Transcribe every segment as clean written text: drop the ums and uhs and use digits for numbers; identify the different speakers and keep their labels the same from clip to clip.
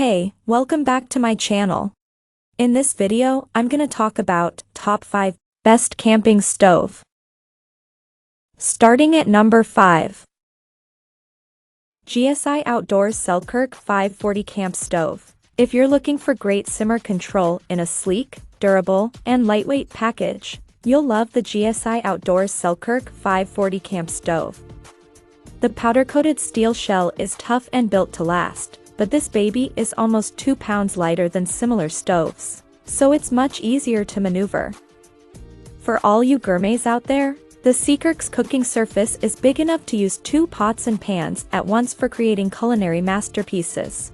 Speaker 1: Hey, welcome back to my channel. In this video, I'm gonna talk about top 5 best camping stove. Starting at number 5. GSI Outdoors Selkirk 540 Camp Stove. If you're looking for great simmer control in a sleek, durable, and lightweight package, you'll love the GSI Outdoors Selkirk 540 Camp Stove. The powder-coated steel shell is tough and built to last, but this baby is almost 2 pounds lighter than similar stoves, so it's much easier to maneuver. For all you gourmets out there, the Selkirk's cooking surface is big enough to use 2 pots and pans at once for creating culinary masterpieces.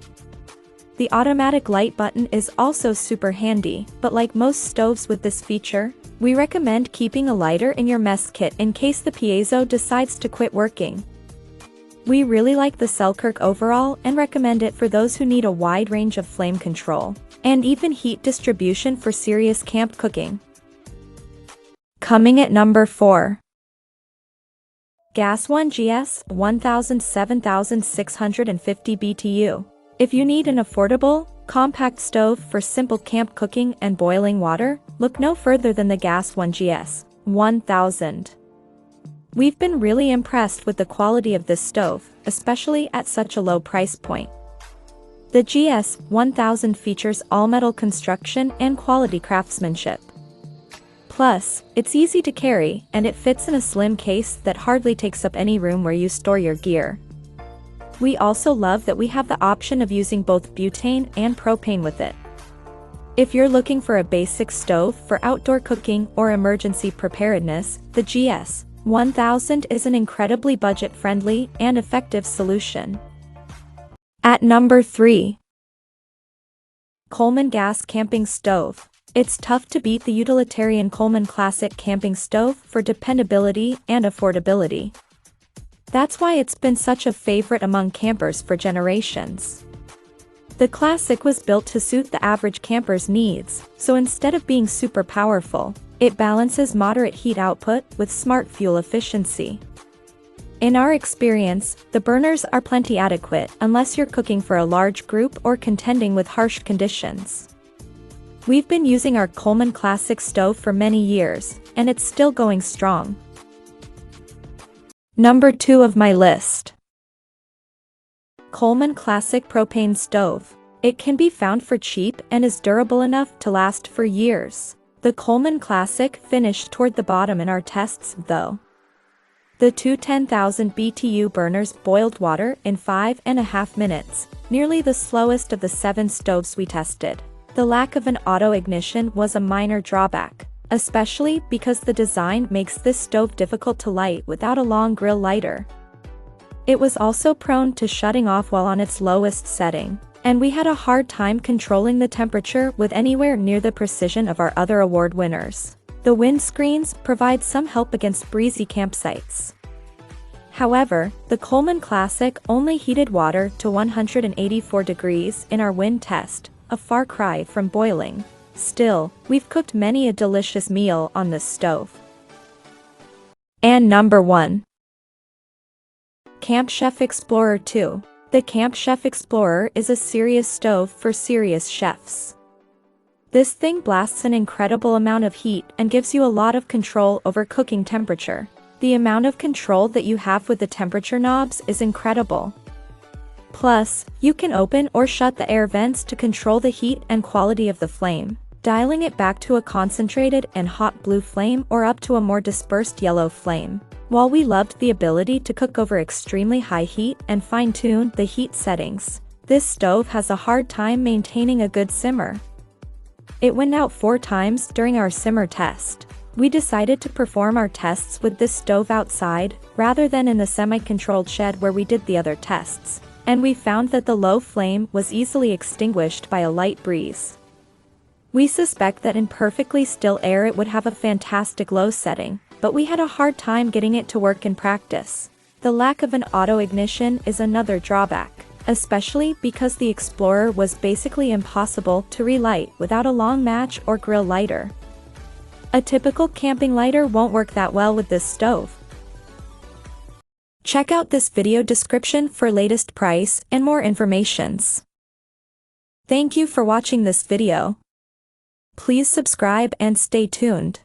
Speaker 1: The automatic light button is also super handy, but like most stoves with this feature, we recommend keeping a lighter in your mess kit in case the piezo decides to quit working. We really like the Selkirk overall and recommend it for those who need a wide range of flame control, and even heat distribution for serious camp cooking. Coming at number 4. Gas One GS 7650 BTU. If you need an affordable, compact stove for simple camp cooking and boiling water, look no further than the Gas One GS 1000. We've been really impressed with the quality of this stove, especially at such a low price point. The GS 1000 features all-metal construction and quality craftsmanship. Plus, it's easy to carry, and it fits in a slim case that hardly takes up any room where you store your gear. We also love that we have the option of using both butane and propane with it. If you're looking for a basic stove for outdoor cooking or emergency preparedness, the GS 1000 is an incredibly budget-friendly and effective solution. At number 3. Coleman Gas Camping Stove. It's tough to beat the utilitarian Coleman Classic Camping Stove for dependability and affordability. That's why it's been such a favorite among campers for generations. The Classic was built to suit the average camper's needs, so instead of being super powerful, it balances moderate heat output with smart fuel efficiency. In our experience, the burners are plenty adequate unless you're cooking for a large group or contending with harsh conditions. We've been using our Coleman Classic stove for many years, and it's still going strong. Number 2 of my list. Coleman Classic Propane Stove. It can be found for cheap and is durable enough to last for years. The Coleman Classic finished toward the bottom in our tests, though. The two 10,000 BTU burners boiled water in 5.5 minutes, nearly the slowest of the 7 stoves we tested. The lack of an auto ignition was a minor drawback, especially because the design makes this stove difficult to light without a long grill lighter. It was also prone to shutting off while on its lowest setting, and we had a hard time controlling the temperature with anywhere near the precision of our other award winners. The windscreens provide some help against breezy campsites. However, the Coleman Classic only heated water to 184 degrees in our wind test, a far cry from boiling. Still, we've cooked many a delicious meal on this stove. And number 1. Camp Chef Explorer 2. The Camp Chef Explorer is a serious stove for serious chefs. This thing blasts an incredible amount of heat and gives you a lot of control over cooking temperature. The amount of control that you have with the temperature knobs is incredible. Plus, you can open or shut the air vents to control the heat and quality of the flame, dialing it back to a concentrated and hot blue flame or up to a more dispersed yellow flame. While we loved the ability to cook over extremely high heat and fine-tune the heat settings, this stove has a hard time maintaining a good simmer. It went out 4 times during our simmer test. We decided to perform our tests with this stove outside, rather than in the semi-controlled shed where we did the other tests, and we found that the low flame was easily extinguished by a light breeze. We suspect that in perfectly still air it would have a fantastic low setting, but we had a hard time getting it to work in practice. The lack of an auto ignition is another drawback, especially because the Explorer was basically impossible to relight without a long match or grill lighter. A typical camping lighter won't work that well with this stove. Check out this video description for latest price and more informations. Thank you for watching this video. Please subscribe and stay tuned.